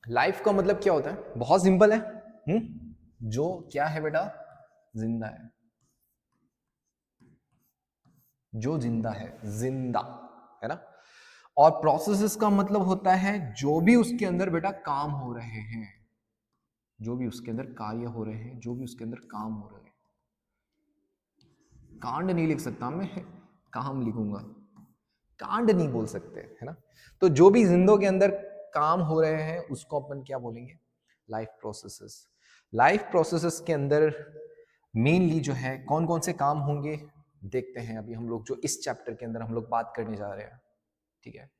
Life का मतलब क्या होता है? बहुत सिंपल है। जो क्या है बेटा? जिंदा है। जो जिंदा है, जिंदा, है ना। और प्रोसेसेस का मतलब होता है जो भी उसके अंदर बेटा काम हो रहे हैं, जो भी उसके अंदर कार्य हो रहे हैं, जो भी उसके अंदर काम हो रहे हैं। कांड नहीं लिख सकता मैं, काम लिखूंगा। कांड नहीं बोल सकते, है ना। तो जो भी जिंदों के अंदर काम हो रहे हैं उसको अपन क्या बोलेंगे? Life processes. लाइफ प्रोसेसेस के अंदर मेनली जो है कौन कौन से काम होंगे देखते हैं अभी हम लोग, जो इस चैप्टर के अंदर हम लोग बात करने जा रहे हैं। ठीक है।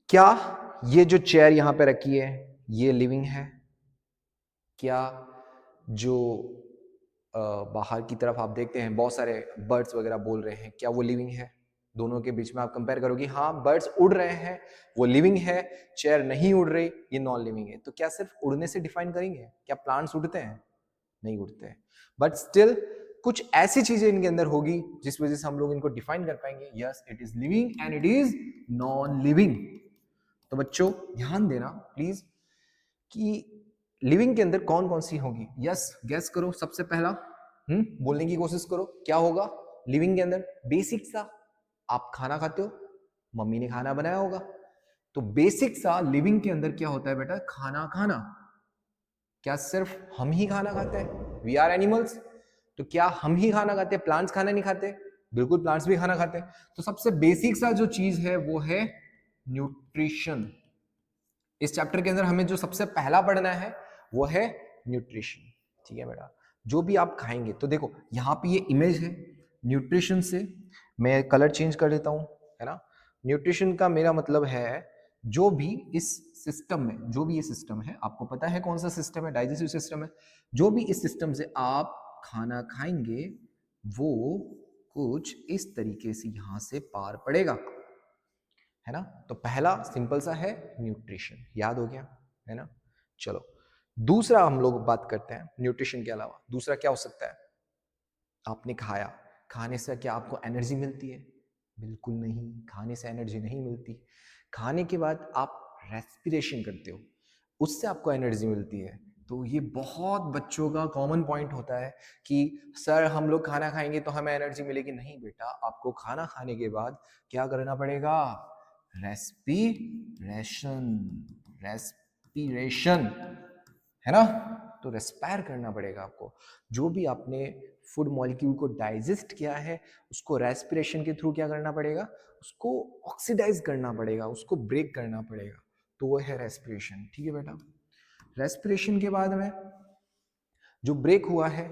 क्या ये जो चेयर यहां पे रखी है ये लिविंग है? क्या जो बाहर की तरफ आप देखते हैं बहुत सारे बर्ड्स वगैरह बोल रहे हैं, क्या वो लिविंग है? दोनों के बीच में आप कंपेयर करोगे, हाँ बर्ड्स उड़ रहे हैं, वो लिविंग है। चेयर नहीं उड़ रही, ये नॉन लिविंग है। तो क्या सिर्फ उड़ने से डिफाइन करेंगे? क्या प्लांट्स उड़ते हैं? नहीं उड़ते हैं। बट स्टिल कुछ ऐसी चीजें इनके अंदर होगी जिस वजह से हम लोग इनको डिफाइन कर पाएंगे, yes it is living and it is non living. तो बच्चों ध्यान देना प्लीज कि लिविंग के अंदर कौन कौन सी होगी। यस गैस करो, सबसे पहला बोलने की कोशिश करो, क्या होगा लिविंग के अंदर? बेसिक सा, आप खाना खाते हो, मम्मी ने खाना बनाया होगा। तो बेसिक सा लिविंग के अंदर क्या होता है बेटा? खाना खाना। क्या सिर्फ हम ही खाना खाते हैं? We are animals. तो क्या हम ही खाना खाते हैं, प्लांट्स खाना नहीं खाते? बिल्कुल प्लांट्स भी खाना खाते हैं। तो सबसे बेसिक सा जो चीज है वो है न्यूट्रिशन। इस चैप्टर के अंदर हमें जो सबसे पहला पढ़ना है वो है न्यूट्रिशन। ठीक है बेटा। जो भी आप खाएंगे, तो देखो यहाँ पे ये इमेज है न्यूट्रिशन से, मैं कलर चेंज कर देता हूँ, है ना। न्यूट्रिशन का मेरा मतलब है जो भी इस सिस्टम में, जो भी ये सिस्टम है, आपको पता है कौन सा सिस्टम है? डाइजेस्टिव सिस्टम है। जो भी इस सिस्टम से आप खाना खाएंगे वो कुछ इस तरीके से यहां से पार पड़ेगा, है ना। तो पहला सिंपल सा है न्यूट्रिशन, याद हो गया, है ना। चलो दूसरा हम लोग बात करते हैं न्यूट्रिशन के अलावा दूसरा क्या हो सकता है। आपने खाया, खाने से क्या आपको एनर्जी मिलती है? बिल्कुल नहीं, खाने से एनर्जी नहीं मिलती। खाने के बाद आप रेस्पिरेशन करते हो, उससे आपको एनर्जी मिलती है। तो ये बहुत बच्चों का कॉमन पॉइंट होता है कि सर हम लोग खाना खाएंगे तो हमें एनर्जी मिलेगी। नहीं बेटा, आपको खाना खाने के बाद क्या करना पड़ेगा? रेस्पिरेशन। रेस्पिरेशन, है ना। तो रेस्पायर करना पड़ेगा आपको। जो भी आपने फूड मॉलिक्यूल को डाइजेस्ट किया है उसको रेस्पिरेशन के थ्रू क्या करना पड़ेगा? उसको ऑक्सीडाइज करना पड़ेगा, उसको ब्रेक करना पड़ेगा। तो वो है रेस्पिरेशन। ठीक है बेटा। रेस्पिरेशन के बाद में जो ब्रेक हुआ है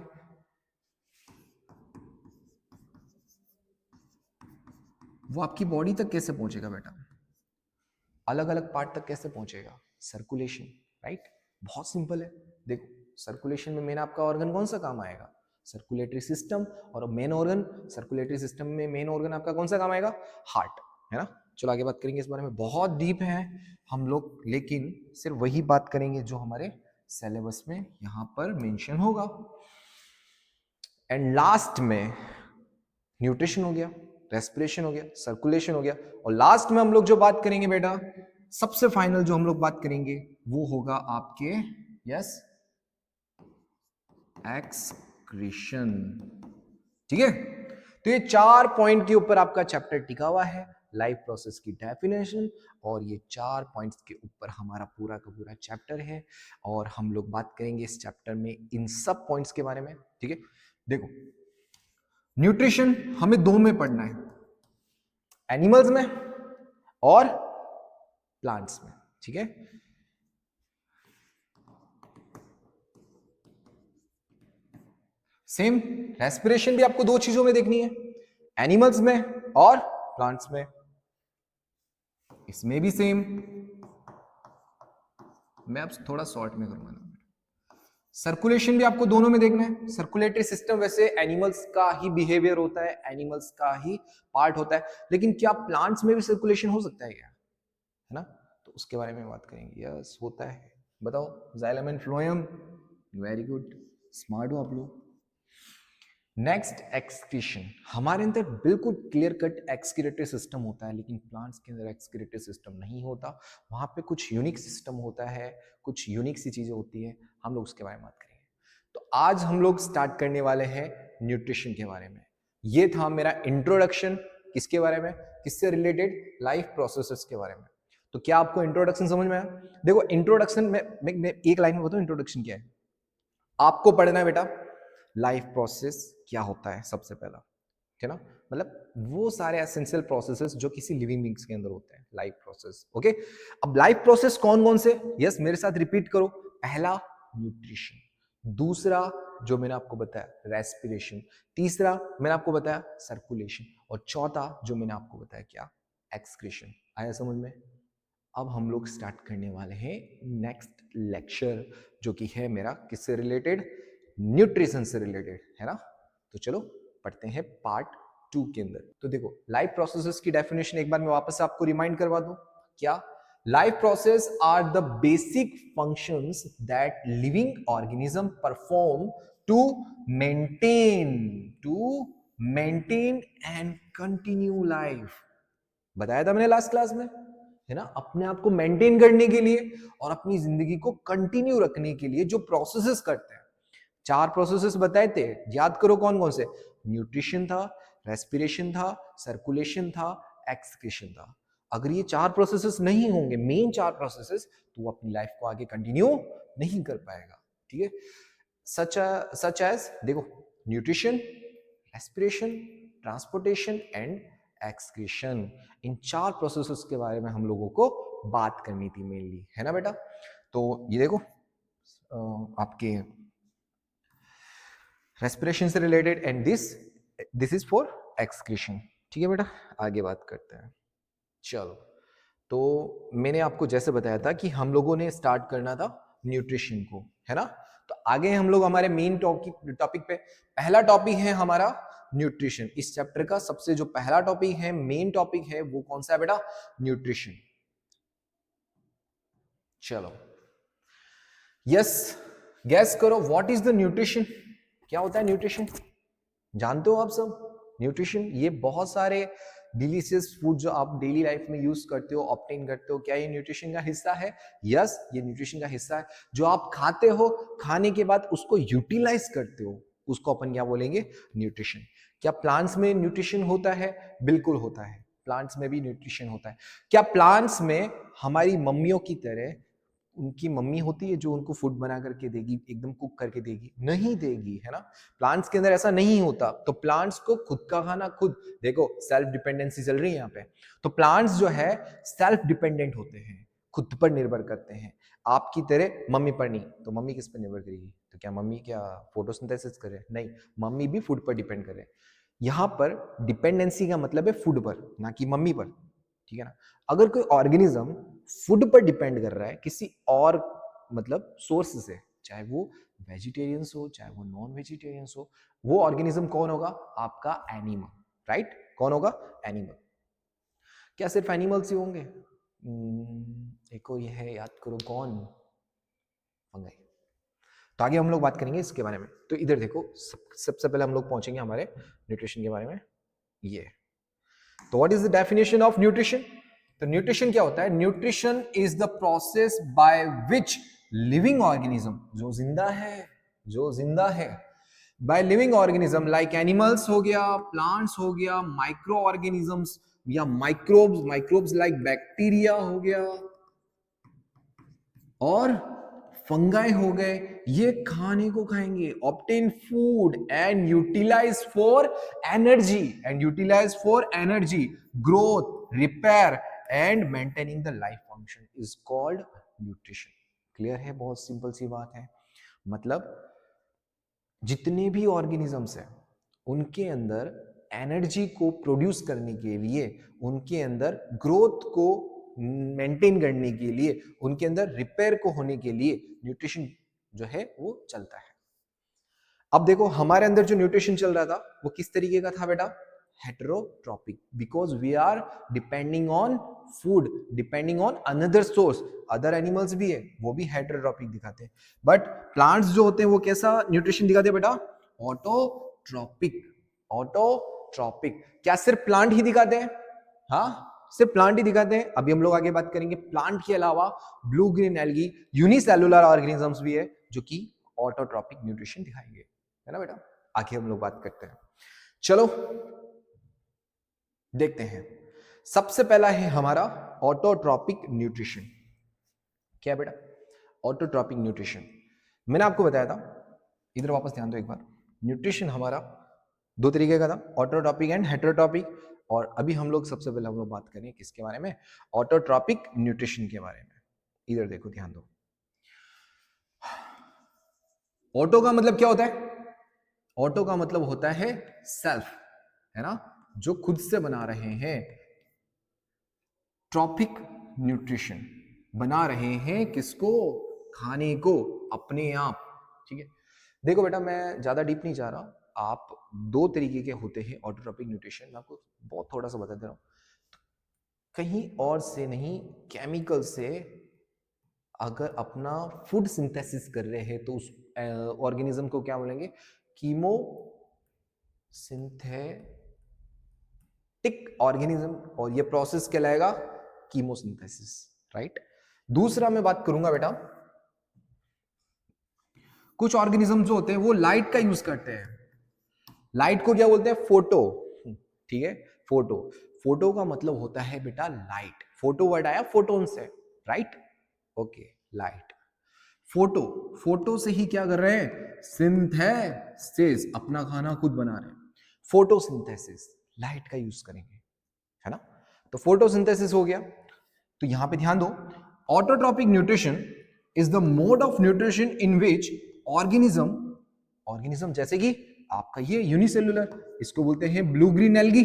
वो आपकी बॉडी तक कैसे पहुंचेगा बेटा? अलग अलग पार्ट तक कैसे पहुंचेगा? Circulation, right. बहुत सिंपल है। देखो सर्कुलेशन में मेन आपका ऑर्गन कौन सा काम आएगा? Circulatory system. और मेन ऑर्गन सर्कुलेटरी सिस्टम में मेन ऑर्गन आपका कौन सा काम आएगा? हार्ट, है ना। चलो आगे बात करेंगे इस बारे में, बहुत डीप है हम लोग, लेकिन सिर्फ वही बात करेंगे जो हमारे सिलेबस में यहां पर मेंशन होगा। एंड लास्ट में न्यूट्रिशन हो गया, रेस्पिरेशन हो गया, सर्कुलेशन हो गया, और लास्ट में हम लोग जो बात करेंगे बेटा, सबसे फाइनल जो हम लोग बात करेंगे वो होगा आपके यस एक्सक्रीशन। ठीक है। तो ये 4 पॉइंट के ऊपर आपका चैप्टर टिका हुआ है, लाइफ प्रोसेस की डेफिनेशन, और ये 4 पॉइंट्स के ऊपर हमारा पूरा का पूरा चैप्टर है। और हम लोग बात करेंगे इस चैप्टर में इन सब पॉइंट्स के बारे में। ठीक है। देखो न्यूट्रिशन हमें दो में पढ़ना है, एनिमल्स में और प्लांट्स में। ठीक है। सेम रेस्पिरेशन भी आपको दो चीजों में देखनी है, एनिमल्स में और प्लांट्स में। इसमें भी सेम, मैं अब थोड़ा शॉर्ट में करूंगा ना। सर्कुलेशन भी आपको दोनों में देखना है। सर्कुलेटरी सिस्टम वैसे एनिमल्स का ही बिहेवियर होता है, एनिमल्स का ही पार्ट होता है, लेकिन क्या प्लांट्स में भी सर्कुलेशन हो सकता है क्या? है ना। तो उसके बारे में बात करेंगे। यस होता है। बताओ, xylem and phloem. Very good, smart हो आप लोग। Next excretion. हमारे अंदर बिल्कुल क्लियर कट एक्सक्रीटरी सिस्टम होता है, लेकिन प्लांट्स के अंदर एक्सक्रीटरी सिस्टम नहीं होता। वहां पे कुछ यूनिक सिस्टम होता है, कुछ यूनिक सी चीजें होती है, हम लोग उसके बारे में बात करेंगे। तो आज हम लोग स्टार्ट करने वाले हैं न्यूट्रिशन के बारे में। ये था मेरा इंट्रोडक्शन, किसके बारे में, किससे रिलेटेड, लाइफ प्रोसेसेस के बारे में। तो क्या आपको इंट्रोडक्शन समझ में आया? देखो इंट्रोडक्शन में मैं एक लाइन में बताऊं इंट्रोडक्शन क्या है। आपको पढ़ना है बेटा लाइफ प्रोसेस क्या होता है सबसे पहला, ठीक है ना, मतलब वो सारे एसेंशियल प्रोसेसेस जो किसी लिविंग बीइंग्स के अंदर होते हैं, लाइफ प्रोसेस। ओके, अब लाइफ प्रोसेस कौन कौन से, यस मेरे साथ रिपीट करो। पहला न्यूट्रिशन, दूसरा जो मैंने आपको बताया रेस्पिरेशन, तीसरा मैंने आपको बताया सर्कुलेशन, और चौथा जो मैंने आपको बताया क्या, एक्सक्रीशन। आया समझ में? अब हम लोग स्टार्ट करने वाले हैं नेक्स्ट लेक्चर, जो कि है मेरा किससे रिलेटेड, न्यूट्रिशन से रिलेटेड, है ना। तो चलो पढ़ते हैं पार्ट 2 के अंदर। तो देखो लाइफ प्रोसेसेस की डेफिनेशन एक बार मैं वापस आपको रिमाइंड करवा दूं। क्या, life process are the basic functions that living organism perform to maintain and continue life. बताया था मैंने लास्ट क्लास में, है ना, अपने आप को मेंटेन करने के लिए और अपनी जिंदगी को कंटिन्यू रखने के लिए जो प्रोसेसेस करते हैं। 4 प्रोसेसेस बताए थे, याद करो कौन कौन से, न्यूट्रिशन था, रेस्पिरेशन था, सर्कुलेशन था, एक्सक्रीशन था। अगर ये 4 प्रोसेसेस नहीं होंगे, मेन 4 प्रोसेसेस, तो वो अपनी लाइफ को आगे कंटिन्यू नहीं कर पाएगा। ठीक है, सच एज देखो nutrition, respiration, transportation and excretion, in 4 processes के बारे में हम लोगों को बात करनी थी मेनली, है ना बेटा। तो ये देखो आपके रेस्पिरेशन से related and this is for excretion. ठीक है बेटा, आगे बात करते हैं। चलो, तो मैंने आपको जैसे बताया था कि हम लोगों ने स्टार्ट करना था न्यूट्रिशन को, है ना। तो आगे हम लोग हमारे मेन टॉपिक पे, पहला टॉपिक है हमारा न्यूट्रिशन। इस चैप्टर का सबसे जो पहला टॉपिक है, मेन टॉपिक है, वो कौन सा है बेटा, न्यूट्रिशन। चलो यस, गैस करो व्हाट इज द न्यूट्रिशन, क्या होता है न्यूट्रिशन, जानते हो आप सब न्यूट्रिशन? ये बहुत सारे डिलीशियस फूड जो आप डेली लाइफ में यूज करते हो, ऑब्टेन करते हो, क्या ये न्यूट्रिशन का हिस्सा है? यस, ये न्यूट्रिशन का हिस्सा है। जो आप खाते हो, खाने के बाद उसको यूटिलाइज करते हो, उसको अपन क्या बोलेंगे, न्यूट्रिशन। क्या प्लांट्स में न्यूट्रिशन होता है? बिल्कुल होता है, प्लांट्स में भी न्यूट्रिशन होता है। क्या प्लांट्स में हमारी मम्मियों की तरह उनकी मम्मी होती है जो उनको फूड बना करके देगी, एकदम कुक करके देगी? नहीं देगी, है ना। प्लांट्स के अंदर ऐसा नहीं होता। तो प्लांट्स को खुद का खाना खुद, देखो सेल्फ डिपेंडेंसी चल रही है यहाँ पे। तो प्लांट्स जो है सेल्फ डिपेंडेंट होते हैं, खुद पर निर्भर करते हैं, आपकी तरह मम्मी पर नहीं। तो मम्मी किस पर निर्भर करेगी? तो क्या मम्मी क्या फोटोसिंथेसिस करे? नहीं, मम्मी भी फूड पर डिपेंड करे। यहाँ पर डिपेंडेंसी का मतलब है फूड पर, ना कि मम्मी पर, ठीक है ना। अगर कोई ऑर्गेनिज्म फूड पर डिपेंड कर रहा है किसी और मतलब सोर्स से, चाहे वो वेजिटेरियंस हो चाहे वो नॉन वेजिटेरियंस हो, वो ऑर्गेनिज्म कौन होगा? आपका एनिमल, राइट। कौन होगा? एनिमल। क्या सिर्फ एनिमल्स ही होंगे? एक और ये है, याद करो कौन, फंगाई। तो आगे हम लोग बात करेंगे इसके बारे में। तो इधर देखो, सबसे पहले हम लोग पहुंचेंगे हमारे न्यूट्रिशन के बारे में। ये तो what is the definition of nutrition? तो न्यूट्रिशन क्या होता है? Nutrition is the process by which living organism, जो जिंदा है, by living organism like animals हो गया, प्लांट्स हो गया, माइक्रो ऑर्गेनिजम्स या माइक्रोब्स लाइक बैक्टीरिया हो गया और फंगाई हो गए, ये खाने को खाएंगे, obtain food and utilize for energy, growth, repair and maintaining the life function is called nutrition. Clear है? बहुत सिंपल सी बात है। मतलब जितने भी ऑर्गेनिजम्स हैं उनके अंदर एनर्जी को प्रोड्यूस करने के लिए, उनके अंदर ग्रोथ को मेंटेन करने के लिए, उनके अंदर रिपेयर को होने के लिए न्यूट्रिशन जो है वो चलता है। अब देखो हमारे अंदर जो न्यूट्रिशन चल रहा था वो किस तरीके का था बेटा? Heterotrophic, because we are depending on food, depending on another source. Other animals भी है, वो भी हेटेरोट्रॉपिक दिखाते हैं, बट प्लांट्स जो होते हैं वो कैसा न्यूट्रिशन दिखाते हैं बेटा? ऑटोट्रॉपिक ऑटोट्रॉपिक, ऑटोट्रॉपिक क्या सिर्फ प्लांट ही दिखाते हैं? हाँ, सिर्फ प्लांट ही दिखाते हैं। अभी हम लोग आगे बात करेंगे प्लांट के अलावा blue green algae unicellular organisms भी है जो कि ऑटोट्रॉपिक न्यूट्रिशन दिखाएंगे, है ना बेटा। आगे हम लोग बात करते हैं। चलो देखते हैं। सबसे पहला है हमारा ऑटोट्रॉपिक न्यूट्रिशन। क्या है बेटा? ऑटोट्रॉपिक न्यूट्रिशन मैंने आपको बताया था, इधर वापस ध्यान दो एक बार। न्यूट्रिशन हमारा दो तरीके का था, ऑटोट्रॉपिक एंड हेटेरोट्रॉपिक। और अभी हम लोग सबसे पहले हम लोग बात करें किसके बारे में? ऑटोट्रॉपिक न्यूट्रिशन के बारे में। इधर देखो, ध्यान दो। ऑटो का मतलब क्या होता है? ऑटो का मतलब होता है सेल्फ, है ना, जो खुद से बना रहे हैं। ट्रॉपिक न्यूट्रिशन बना रहे हैं किसको? खाने को, अपने आप। ठीक है, देखो बेटा मैं ज्यादा डीप नहीं जा रहा। आप दो तरीके के होते हैं ऑटोट्रॉपिक न्यूट्रिशन, मैं आपको बहुत थोड़ा सा बता दे रहा हूं। कहीं और से नहीं, केमिकल से अगर अपना फूड सिंथेसिस कर रहे हैं तो उस ऑर्गेनिज्म को क्या बोलेंगे? कीमो सिंथेटिक ऑर्गेनिज्म, और ये प्रोसेस कहलाएगा कीमोसिंथेसिस, राइट। दूसरा मैं बात करूंगा बेटा, कुछ ऑर्गेनिज्म जो होते हैं वो लाइट का यूज करते हैं। लाइट को क्या बोलते हैं? फोटो। ठीक है, फोटो। फोटो का मतलब होता है बेटा लाइट। फोटो वर्ड आया फोटोन से, right. Okay, light. Photo, photo से ही क्या कर रहे हैं? सिंथेसिस, अपना खाना खुद बना रहे हैं। फोटोसिंथेसिस, लाइट का यूज करेंगे, है ना। तो फोटोसिंथेसिस हो गया। तो यहां पे ध्यान दो, autotrophic nutrition is the mode of nutrition in which organism, organism जैसे कि आपका ये यूनिसेलुलर, इसको बोलते हैं blue green algae,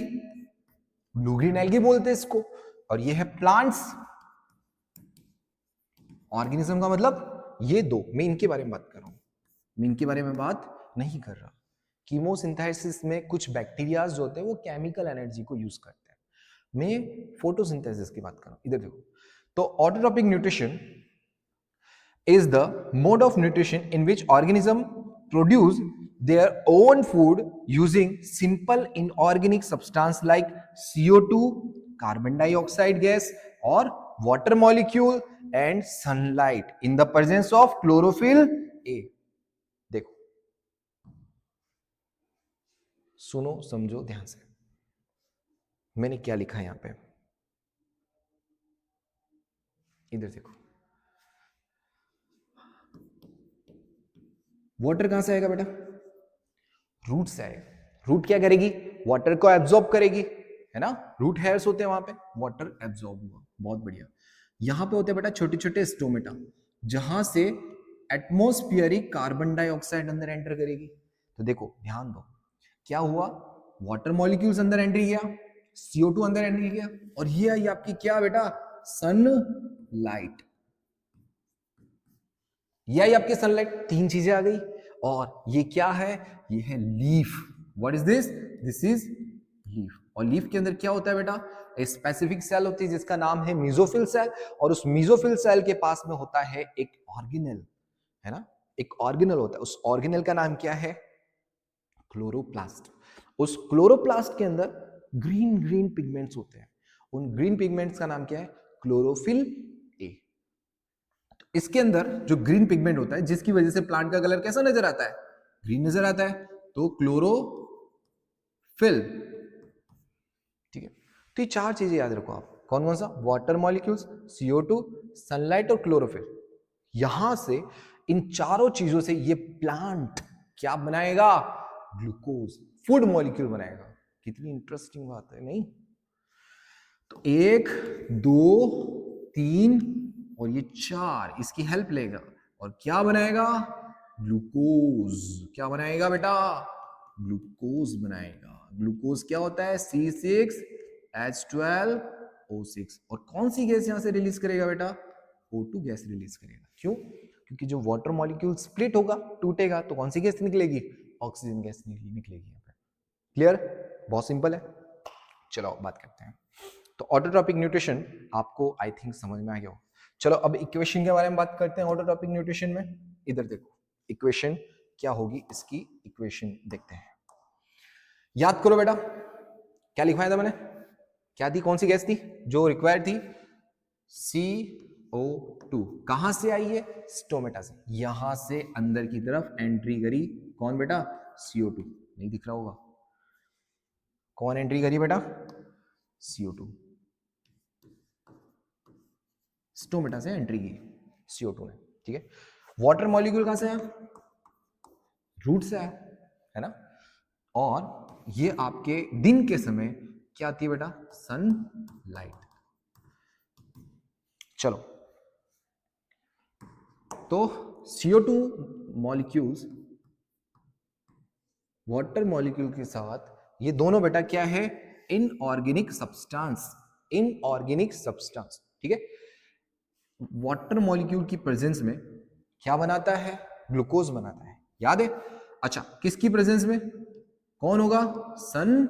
blue green algae बोलते हैं इसको। और ये है प्लांट्स। ऑर्गेनिज्म का मतलब ये दो, मैं इनके बारे में बात कर रहा हूं, मैं इनके बारे में बात नहीं कर रहा। कीमोसिंथेसिस में कुछ बैक्टीरियाज जो होते हैं वो केमिकल एनर्जी को यूज करते हैं, मैं फोटोसिंथेसिस की बात कर रहा हूं। इधर देखो, तो autotrophic nutrition is the mode of nutrition in which organism produce their own food using simple inorganic substance like CO2, carbon dioxide gas or water molecule and sunlight in the presence of chlorophyll A। देखो, सुनो समझो ध्यान से, मैंने क्या लिखा है यहां पे, इधर देखो। वाटर कहां से आएगा बेटा? रूट से आएगा। रूट क्या करेगी? वाटर को एब्जॉर्ब करेगी, है ना। रूट हेयर्स होते हैं वहां पे, वाटर एब्जॉर्ब हुआ, बहुत बढ़िया। यहां पे होते हैं बेटा छोटे छोटे स्टोमेटा, जहां से एटमोस्फियरिक कार्बन डाइऑक्साइड अंदर एंटर करेगी। तो देखो ध्यान दो, क्या हुआ? वाटर मॉलिक्यूल्स अंदर एंटर किया, CO2 अंदर एंटर किया, और ये आई आपकी क्या बेटा? सनलाइट। ये आई आपकी सनलाइट, तीन चीजें आ गई। और ये क्या है? ये है leaf. What is this? This is leaf. और लीफ के अंदर क्या होता है बेटा? एक स्पेसिफिक सेल होती है जिसका नाम है मीजोफिल सेल, और उस मीजोफिल सेल के पास में होता है एक ऑर्गेनेल, है ना, एक ऑर्गेनेल होता है। उस ऑर्गेनेल का नाम क्या है? क्लोरोप्लास्ट। उस क्लोरोप्लास्ट के अंदर ग्रीन ग्रीन पिगमेंट्स होते हैं, उन ग्रीन पिगमेंट्स का नाम क्या है? Chlorophyll A. इसके अंदर जो ग्रीन पिगमेंट होता है, जिसकी वजह से प्लांट का कलर कैसा नजर आता है? ग्रीन नजर आता है, तो क्लोरोफिल। ठीक है, तो ये चार चीजें याद रखो आप। कौन कौन सा? वाटर मॉलिक्यूल्स, CO2, सनलाइट और क्लोरोफिल। यहां से इन चारों चीजों से ये प्लांट क्या बनाएगा? ग्लूकोज, फूड मॉलिक्यूल बनाएगा। कितनी इंटरेस्टिंग बात है नहीं? तो एक, दो, तीन और ये चार, इसकी हेल्प लेगा और क्या बनाएगा? ग्लूकोज। क्या बनाएगा बेटा? ग्लूकोज बनाएगा। ग्लूकोज क्या होता है? C6H12O6। और कौन सी गैस यहां से रिलीज करेगा बेटा? O2 गैस रिलीज करेगा। क्यों? क्योंकि जो वाटर मॉलिक्यूल स्प्लिट होगा, टूटेगा, तो कौन सी गैस निकलेगी? ऑक्सीजन गैस निकलेगी यहाँ पे। क्लियर? बहुत सिंपल है। चलो बात करते हैं। तो ऑटोट्रॉपिक न्यूट्रिशन आपको आई थिंक समझ में आ गया हो। चलो अब इक्वेशन के बारे में बात करते हैं ऑटोट्रॉपिक न्यूट्रिशन में। इधर देखो, इक्वेशन क्या होगी, इसकी इक्वेशन देखते हैं। याद करो बेटा, क्या लिखवाया था मैंने, क्या थी, कौन सी गैस थी जो रिक्वायर्ड थी, CO2। कहां से आई है, स्टोमेटा से, यहां से अंदर की तरफ एंट्री करी, कौन बेटा, CO2। नहीं दिख रहा होगा, कौन एंट्री करी बेटा, CO2, स्टोमेटा से एंट्री की CO2 ने, ठीक है। वाटर मॉलिक्यूल कहां से आया, रूट से आया, है ना। और ये आपके दिन के समय क्या आती है बेटा, सनलाइट। चलो, तो CO2 मॉलिक्यूल्स वाटर मॉलिक्यूल के साथ, ये दोनों बेटा क्या है, इनऑर्गेनिक सब्सटेंस, इनऑर्गेनिक सब्सटेंस, ठीक है। वाटर मॉलिक्यूल की प्रेजेंस में क्या बनाता है, ग्लूकोज बनाता है, याद है। अच्छा, किसकी प्रेजेंस में, कौन होगा, सन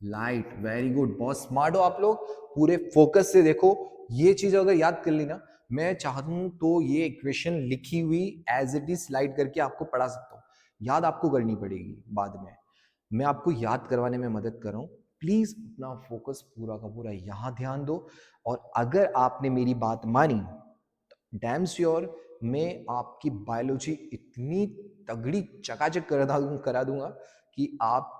लाइट। वेरी गुड, बहुत स्मार्ट हो आप लोग, पूरे फोकस से देखो। ये चीज अगर याद कर ली ना, मैं चाहता हूं तो ये इक्वेशन लिखी हुई एज इट इज स्लाइड करके आपको पढ़ा सकता हूं, याद आपको करनी पड़ेगी बाद में, मैं आपको याद करवाने में मदद कर रहा हूं। प्लीज अपना फोकस पूरा का पूरा यहां ध्यान दो, और अगर आपने मेरी बात मानी, डैम श्योर मैं आपकी बायोलॉजी इतनी तगड़ी चकाचक करा दूंगा कि आप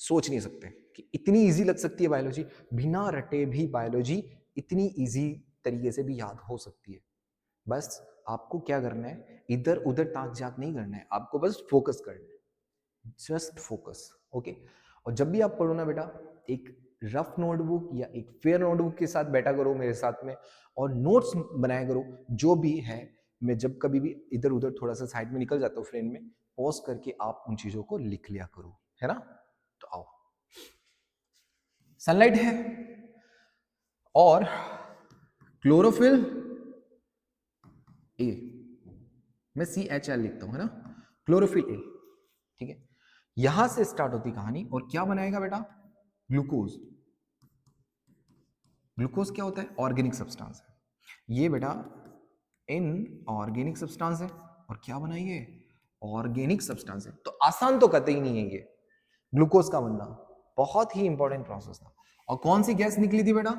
सोच नहीं सकते कि इतनी इजी लग सकती है बायोलॉजी, बिना रटे भी बायोलॉजी इतनी इजी तरीके से भी याद हो सकती है। बस आपको क्या करना है, इधर उधर ताक झाक नहीं करना है, आपको बस फोकस करना है, जस्ट फोकस, ओके। और जब भी आप पढ़ो ना बेटा, एक रफ नोटबुक या एक फेयर नोटबुक के साथ बैठा करो मेरे साथ में, और नोट्स बनाया करो जो भी है। मैं जब कभी भी इधर उधर थोड़ा सा साइड में निकल जाता हूँ फ्रेंड में, पॉज करके आप उन चीजों को लिख लिया करो, है ना। तो आओ, सनलाइट है, और क्लोरोफिल ए, मैं CHL लिखता हूं, है ना, क्लोरोफिल ए, ठीक है। यहां से स्टार्ट होती कहानी, और क्या बनाएगा बेटा, ग्लूकोज। ग्लूकोज क्या होता है, ऑर्गेनिक सब्सटेंस है ये बेटा, इन ऑर्गेनिक सब्सटेंस है, और क्या बनाइए, ऑर्गेनिक सब्सटेंस है। तो आसान तो कतई नहीं है ये ग्लूकोज का बनना, बहुत ही इंपॉर्टेंट प्रोसेस था। और कौन सी गैस निकली थी बेटा,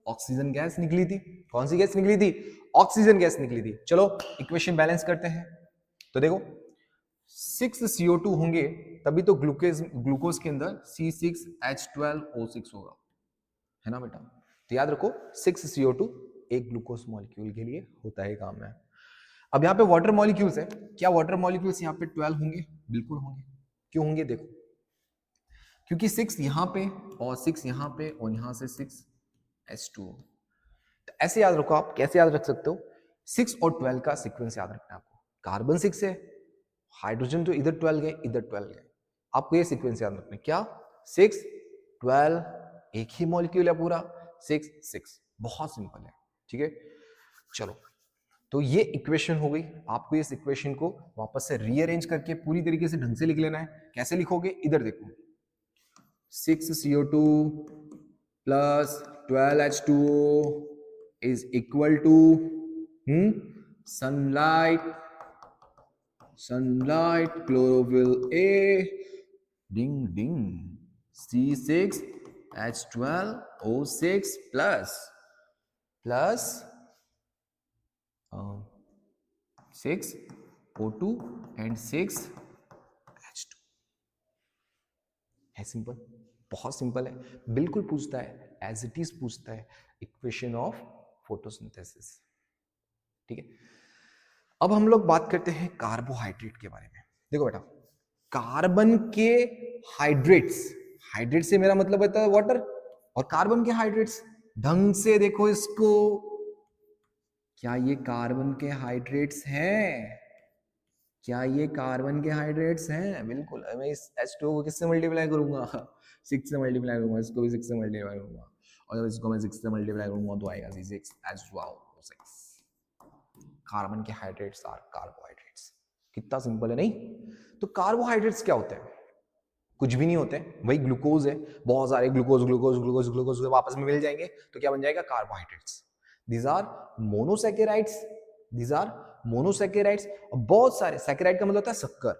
ऑक्सीजन गैस निकली थी। कौन सी गैस निकली थी, ऑक्सीजन गैस निकली थी। चलो इक्वेशन बैलेंस करते हैं, तो देखो 6 CO2 होंगे तभी तो ग्लूकोज के अंदर C6H12O6 होगा, है ना बेटा। तो याद रखो 6 CO2 एक ग्लूकोज मॉलिक्यूल के लिए होता है काम है। अब यहाँ पे वाटर मॉलिक्यूल्स है, क्या वाटर मॉलिक्यूल्स यहाँ पे 12 होंगे, बिल्कुल होंगे। क्यों होंगे, देखो, क्योंकि 6 यहाँ पे और 6 यहाँ पे और यहाँ से 6H2। तो ऐसे याद रखो, आप कैसे याद रख सकते हो, 6 और 12 का सीक्वेंस याद रखना है आपको। कार्बन 6 है, हाइड्रोजन तो इधर 12 गए, इधर 12 गए, आपको ये सीक्वेंस याद रखना है। क्या, 6 12, एक ही मॉलिक्यूल है पूरा, 6 6, बहुत सिंपल है, ठीक है। चलो, तो ये इक्वेशन हो गई। आपको इस इक्वेशन को वापस से रीअरेंज करके पूरी तरीके से ढंग से लिख लेना है। कैसे लिखोगे, इधर देखो, 6 CO2 plus 12 H2O is equal to sunlight, sunlight, chlorophyll A, ding ding, C6H12O6 plus 6O2 and 6H2 है। सिंपल, बहुत सिंपल है, बिल्कुल पूछता है, एज इट इज पूछता है, इक्वेशन ऑफ फोटोसिंथेसिस, ठीक है। अब हम लोग बात करते हैं कार्बोहाइड्रेट के बारे में। देखो बेटा, कार्बन के हाइड्रेट्स, हाइड्रेट से मेरा मतलब होता है वाटर, और कार्बन के हाइड्रेट्स, ढंग से देखो इसको, क्या ये कार्बन के हाइड्रेट्स हैं, क्या ये कार्बन के हाइड्रेट्स हैं, बिल्कुल। मैं इस H2O को किससे मल्टीप्लाई करूंगा, 6 से मल्टीप्लाई करूंगा, इसको भी 6 से मल्टीप्लाई करूंगा, और जब इसको मैं 6 से मल्टीप्लाई करूंगा तो आएगा C6H12O6। कार्बन के हाइड्रेट्स आर कार्बोहाइड्रेट्स। कितना सिंपल है, नहीं। तो कार्बोहाइड्रेट्स क्या होते हैं, कुछ भी नहीं होते, वही ग्लूकोज है, बहुत सारे ग्लूकोज ग्लूकोज ग्लूकोज ग्लूकोज वापस में मिल जाएंगे, तो क्या बन जाएगा, carbohydrates. These are monosaccharides, these are monosaccharides. बहुत सारे सैकेराइड का मतलब होता है शक्कर,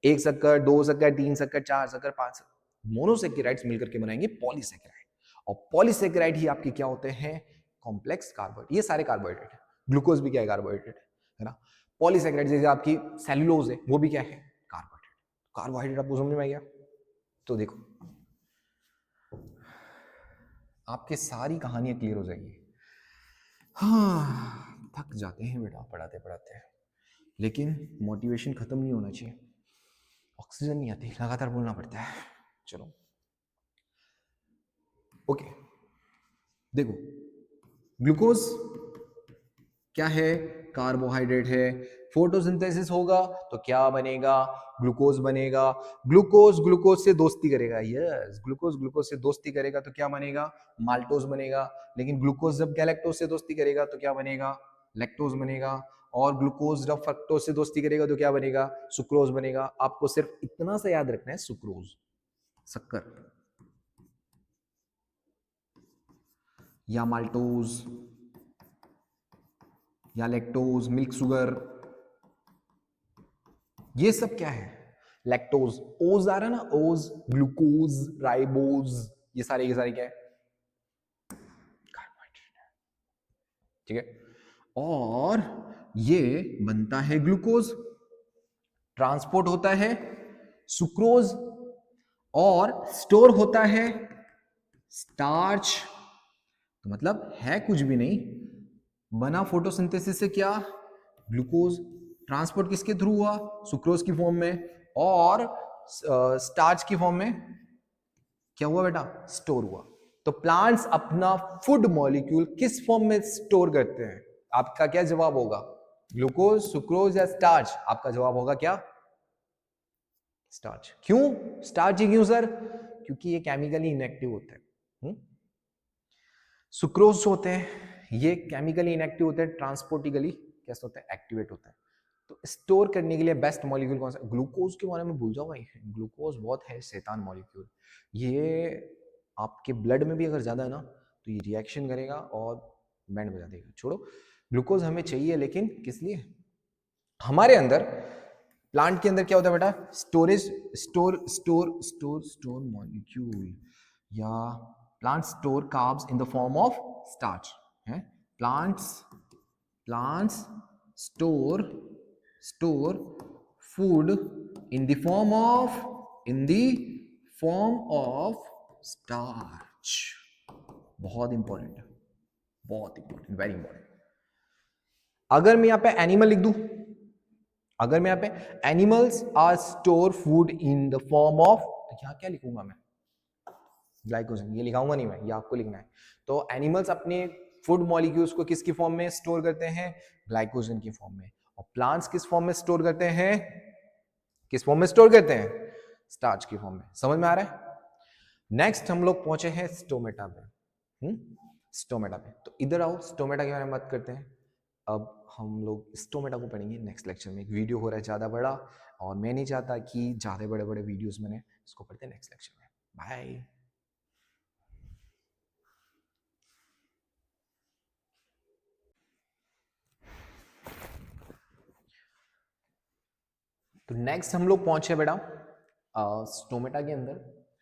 एक शक्कर, दो शक्कर, तीन शक्कर, चार शक्कर, पांच शक्कर, मोनोसेकेराइड्स मिलकर के बनाएंगे पॉलीसेकेराइड, और पॉलीसेकेराइड ही आपके क्या होते हैं, कॉम्प्लेक्स कार्बोहाइड्रेट। ये सारे कार्बोहाइड्रेट है, ग्लूकोज भी क्या है, कार्बोहाइड्रेट है ना। पॉलीसेकेराइड जैसे आपकी सेल्यूलोज है, वो भी क्या है, कार्बोहाइड्रेट। कार्बोहाइड्रेट आपको समझ में आ गया। तो देखो आपके सारी कहानियां क्लियर हो जाएगी। हाँ, थक जाते हैं बेटा पढ़ाते पढ़ाते, लेकिन मोटिवेशन खत्म नहीं होना चाहिए, ऑक्सीजन नहीं आती, लगातार बोलना पड़ता है। चलो ओके, देखो ग्लूकोज क्या है, कार्बोहाइड्रेट है। फोटोसिंथेसिस होगा तो क्या बनेगा, ग्लूकोज बनेगा। ग्लूकोज ग्लूकोज से दोस्ती करेगा, यस, ग्लूकोज ग्लूकोज से दोस्ती करेगा तो क्या बनेगा, माल्टोज बनेगा। लेकिन ग्लूकोज जब गैलेक्टोज से दोस्ती करेगा तो क्या बनेगा, लैक्टोज बनेगा। और ग्लूकोज जब फ्रक्टोज से दोस्ती करेगा तो क्या बनेगा, सुक्रोज बनेगा। आपको सिर्फ इतना सा याद रखना है, सुक्रोज शक्कर, या माल्टोज या लैक्टोज मिल्क शुगर, ये सब क्या है, लैक्टोज। ओज आ रहा है ना, ओज, ग्लूकोज, राइबोज, ये सारे क्या है, कार्बोहाइड्रेट है, ठीक है। और ये बनता है ग्लूकोज, ट्रांसपोर्ट होता है सुक्रोज, और स्टोर होता है स्टार्च। तो मतलब है कुछ भी नहीं, बना फोटोसिंथेसिस से क्या, ग्लूकोज, ट्रांसपोर्ट किसके थ्रू हुआ, सुक्रोज की फॉर्म में, और स्टार्च की फॉर्म में क्या हुआ बेटा, स्टोर हुआ। तो प्लांट्स अपना फूड मॉलिक्यूल किस फॉर्म में स्टोर करते हैं, आपका क्या जवाब होगा, ग्लूकोज, सुक्रोज या स्टार्च। आपका जवाब होगा क्या, स्टार्च। क्यों स्टार्च ही क्यों सर, क्योंकि ये केमिकली इनएक्टिव होता है। सुक्रोज होते हैं ये केमिकली इनएक्टिव होते हैं, ट्रांसपोर्टिकली कैसे होते हैं, एक्टिवेट होते हैं। तो स्टोर करने के लिए बेस्ट मॉलिक्यूल कौन सा, ग्लूकोज के बारे में भूल जाओ भाई, ग्लूकोज बहुत है शैतान मॉलिक्यूल। ये आपके ब्लड में भी अगर ज्यादा है ना तो ये रिएक्शन करेगा और बैंड बजा देगा। छोड़ो, ग्लूकोज हमें चाहिए, लेकिन किस लिए, हमारे अंदर प्लांट के अंदर क्या होता है बेटा, स्टोरेज, स्टोर मॉलिक्यूल, या plant store carbs in the form of starch है। Plants store food in the form of starch. बहुत इंपॉर्टेंट है, बहुत इंपॉर्टेंट, वेरी इंपॉर्टेंट। अगर मैं यहां पे एनिमल लिख दूं, अगर मैं यहां पे animals are store food in the form of, तो यहां क्या लिखूंगा मैं, ग्लाइकोजन। ये लिखाऊंगा नहीं मैं, ये आपको लिखना है। तो एनिमल्स अपने फूड मॉलिक्यूल्स को किसकी फॉर्म में स्टोर करते हैं, ग्लाइकोजन की फॉर्म में। और प्लांट्स किस फॉर्म में स्टोर करते हैं, किस फॉर्म में स्टोर करते हैं, स्टार्च की फॉर्म में। समझ में आ रहा है। नेक्स्ट हम लोग पहुंचे हैं स्टोमेटा पे। स्टोमेटा पे, तो इधर आओ, स्टोमेटा के बारे में बात करते हैं। अब हम लोग स्टोमेटा को पढ़ेंगे नेक्स्ट लेक्चर में। एक वीडियो हो रहा है ज़्यादा बड़ा, और मैं नहीं चाहता कि ज़्यादा बड़े बड़े वीडियोस बने, इसको पढ़ते हैं नेक्स्ट लेक्चर में। बाय। तो नेक्स्ट हम लोग पहुंचे बेटा स्टोमेटा के अंदर,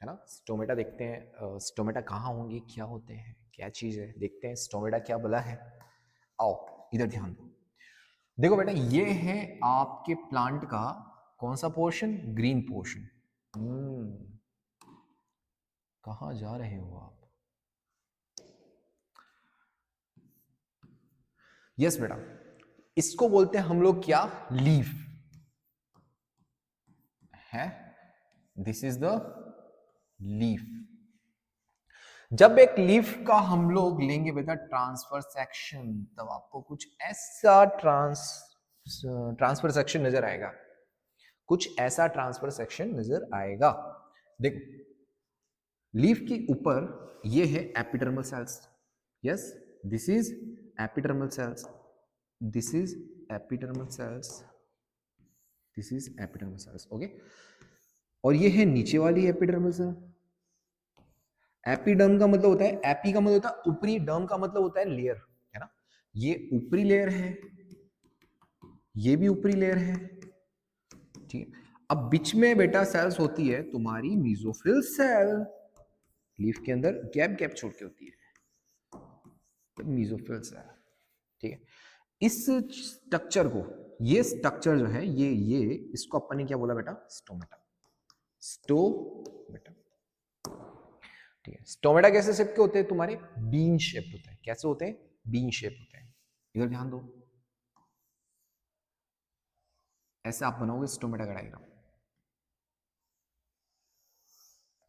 है ना। स्टोमेटा देखते हैं, स्टोमेटा कहाँ होंगे, क्या होते हैं, क्या चीज़ है, देखते हैं स्टोमेटा क्या बला है। आओ इधर ध्यान दो। देखो बेटा, ये है आपके प्लांट का कौन सा पोर्शन, ग्रीन पोर्शन। कहाँ जा रहे हो आप, यस बेटा, इसको बोलते हैं हम लोग क्या, लीफ है। This is the leaf. जब एक लीफ का हम लोग लेंगे बेटा ट्रांसफर सेक्शन, तब आपको कुछ ऐसा ट्रांसफर सेक्शन नजर आएगा, कुछ ऐसा ट्रांसफर सेक्शन नजर आएगा। देखो लीफ के ऊपर ये है epidermal cells, yes, this is epidermal cells, this is epidermal cells, this is epidermal cells, okay. और ये है नीचे वाली एपिडर्मल सेल। एपिडर्म का मतलब होता है, एपी का मतलब होता है ऊपरी, डर्म का मतलब होता है लेयर, है ना। ये ऊपरी लेयर है, ये भी ऊपरी लेयर है, ठीक है। अब बीच में बेटा सेल्स होती है तुम्हारी मीजोफिल सेल, लीफ के अंदर गैप गैप छोड़ के होती है मीजोफिल सेल, ठीक है। इस स्ट्रक्चर को, ये स्ट्रक्चर जो है ये इसको अपन ने क्या बोला बेटा, स्टोमेटा, स्टोमेटा, ठीक है। स्टोमेटा कैसे शेप के होते हैं तुम्हारे, बीन शेप होते हैं, कैसे होते हैं, बीन शेप होते हैं। इधर ध्यान दो, ऐसे आप बनाओगे स्टोमेटा का डायग्राम,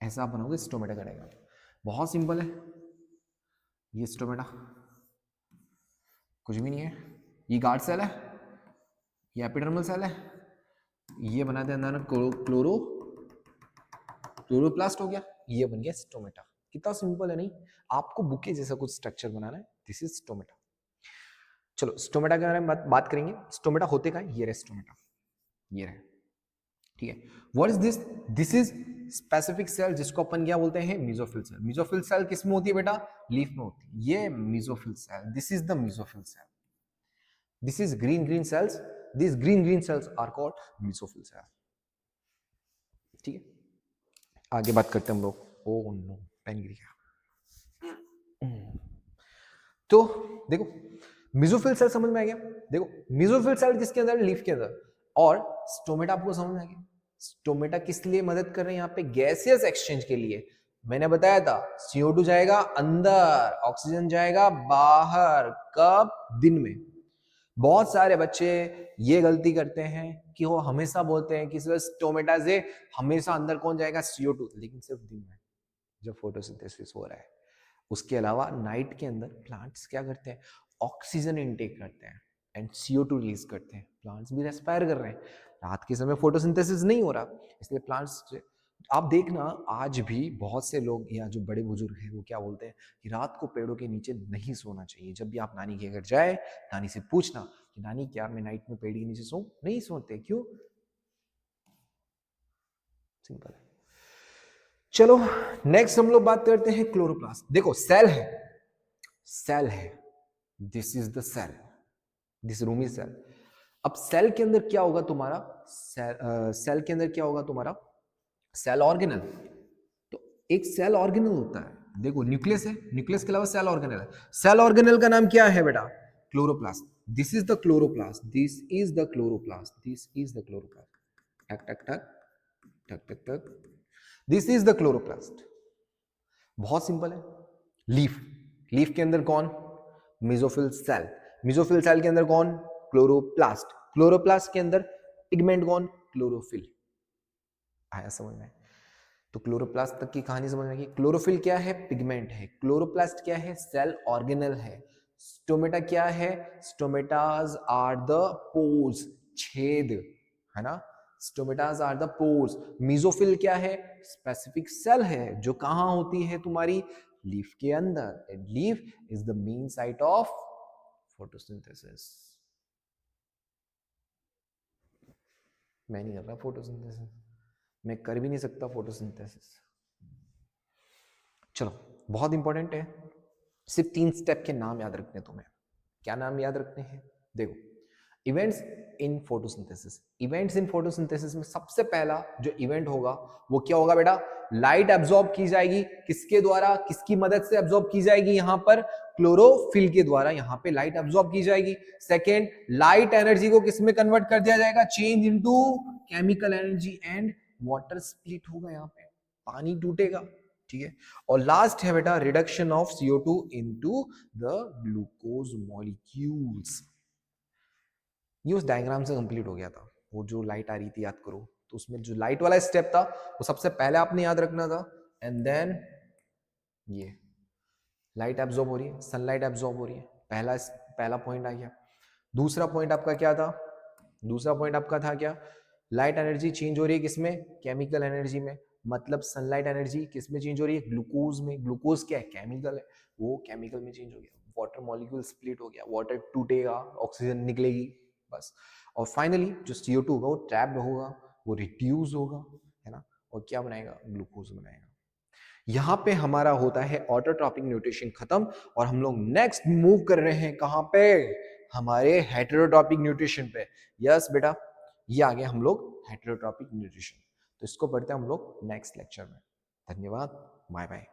ऐसा आप बनाओगे स्टोमेटा का डायग्राम, बहुत सिंपल है। ये स्टोमेटा कुछ भी नहीं है, ये गार्ड सेल है, ये एपिडर्मल सेल है, ये बना दे अंदर क्लोरोप्लास्ट हो गया, ये बन गया स्टोमेटा। कितना सिंपल है नहीं, आपको बुके जैसा कुछ स्ट्रक्चर बनाना है, दिस इज स्टोमेटा। चलो स्टोमेटा के बारे में बात करेंगे। स्टोमेटा होते का, ये रहे स्टोमेटा, ये रहे, ठीक है। What is this, this is specific cell, जिसको अपन क्या बोलते हैं, मीजोफिल सेल। मीजोफिल सेल किस में होती है बेटा, लीफ में होती है, ये mesophyll cell, this is the mesophyll cell, this is green cells, this green cells are called mesophyll cell, ठीक है। आगे बात करते हैं हम लोग। ओह नो, पेन गिर गया। तो देखो मीजोफिल सेल समझ में आ गया, देखो मीजोफिल सेल किसके अंदर, लीफ के अंदर, और स्टोमेटा आपको समझ में आ गया। स्टोमेटा किस लिए मदद कर रहे हैं यहाँ पे, गैसियस एक्सचेंज के लिए। मैंने बताया था CO2 जाएगा अंदर, ऑक्सीजन जाएगा बाहर, कब, दिन में। बहुत सारे बच्चे ये गलती करते हैं कि वो हमेशा बोलते हैं कि स्टोमेटा से हमेशा अंदर कौन जाएगा, CO2, लेकिन सिर्फ दिन में जब फोटोसिंथेसिस हो रहा है। उसके अलावा नाइट के अंदर प्लांट्स क्या करते हैं, ऑक्सीजन इनटेक करते हैं एंड CO2 रिलीज करते हैं, प्लांट्स भी रेस्पायर कर रहे हैं। रात के समय फोटोसिंथेसिस नहीं हो रहा, इसलिए प्लांट्स, आप देखना आज भी बहुत से लोग या जो बड़े बुजुर्ग हैं वो क्या बोलते हैं कि रात को पेड़ों के नीचे नहीं सोना चाहिए। जब भी आप नानी के घर जाए, नानी से पूछना कि नानी क्या मैं नाइट में पेड़ के नीचे सो, नहीं सोते, क्यों, सिंपल है। चलो नेक्स्ट हम लोग बात करते हैं क्लोरोप्लास्ट। देखो सेल है, सेल है, this is the cell, this roomy cell. अब सेल के अंदर क्या होगा तुम्हारा, सेल के अंदर क्या होगा तुम्हारा, सेल ऑर्गेनल। तो एक सेल ऑर्गेनल होता है, देखो न्यूक्लियस है, न्यूक्लियस के अलावा सेल ऑर्गेनल है। सेल ऑर्गेनल का नाम क्या है बेटा, chloroplast. This is the chloroplast, this is the chloroplast, this is the chloroplast, टक टक टक टक टक टक, दिस इज द क्लोरोप्लास्ट। बहुत सिंपल है। लीफ, लीफ के अंदर कौन, मेसोफिल सेल, मेसोफिल सेल के अंदर कौन, क्लोरोप्लास्ट, क्लोरोप्लास्ट के अंदर पिगमेंट कौन, क्लोरोफिल। आया समझ में, तो क्लोरोप्लास्ट तक की कहानी समझ में आई। क्लोरोफिल क्या है, पिगमेंट है। क्लोरोप्लास्ट क्या है, सेल ऑर्गेनल है। स्टोमेटा क्या है, स्टोमेटाज आर द पोर्स, छेद, है ना, stomatas are the pores. Mesophyll क्या है, स्पेसिफिक सेल है जो कहां होती है तुम्हारी, लीफ के अंदर। And leaf is the main site of photosynthesis. मैं नहीं कर रहा फोटोसिंथेसिस, मैं कर भी नहीं सकता फोटोसिंथेसिस। चलो बहुत इंपॉर्टेंट है, सिर्फ 3 स्टेप के नाम याद रखने तुम्हें। क्या नाम याद रखने हैं, देखो events in photosynthesis. Events in photosynthesis में सबसे पहला जो इवेंट होगा वो क्या होगा बेटा, लाइट एब्जॉर्ब की जाएगी। किसके द्वारा, किसकी मदद से एब्जॉर्ब की जाएगी, यहां पर क्लोरोफिल के द्वारा यहां पे लाइट एब्जॉर्ब की जाएगी। सेकेंड, लाइट एनर्जी को किस में कन्वर्ट कर दिया जाएगा, change into chemical energy and water split होगा, यहाँ पे पानी टूटेगा, ठीक है। और लास्ट है बेटा reduction of CO2 into the glucose molecules. ये उस डायग्राम से कंप्लीट हो गया था, वो जो लाइट आ रही थी याद करो, तो उसमें जो लाइट वाला स्टेप था वो सबसे पहले आपने याद रखना था। एंड देन ये लाइट एब्जॉर्ब हो रही है, सनलाइट एब्जॉर्ब हो रही है, पहला पॉइंट आ गया। दूसरा पॉइंट आपका क्या था, दूसरा पॉइंट आपका था क्या, लाइट एनर्जी चेंज हो रही है किसमें, केमिकल एनर्जी में। मतलब सनलाइट एनर्जी किस में चेंज हो रही है, ग्लूकोज में। ग्लूकोज क्या है, केमिकल है, वो केमिकल में चेंज हो गया। वाटर मॉलिक्यूल स्प्लिट हो गया, वाटर टूटेगा, ऑक्सीजन निकलेगी, बस। और फाइनली जो CO2 होगा वो ट्रैप्ड होगा, वो रिड्यूस होगा, है ना, और क्या बनाएगा, ग्लूकोज बनाएगा। यहां पे हमारा होता है ऑटोट्रॉपिक न्यूट्रिशन खत्म, और हम लोग नेक्स्ट मूव कर रहे हैं कहां पे, हमारे हेटेरोट्रॉपिक न्यूट्रिशन पे। यस बेटा, ये आ गया हम लोग हेटेरोट्रॉपिक न्यूट्रिशन। तो इसको पढ़ते हैं हम लोग नेक्स्ट लेक्चर में। धन्यवाद, बाय बाय।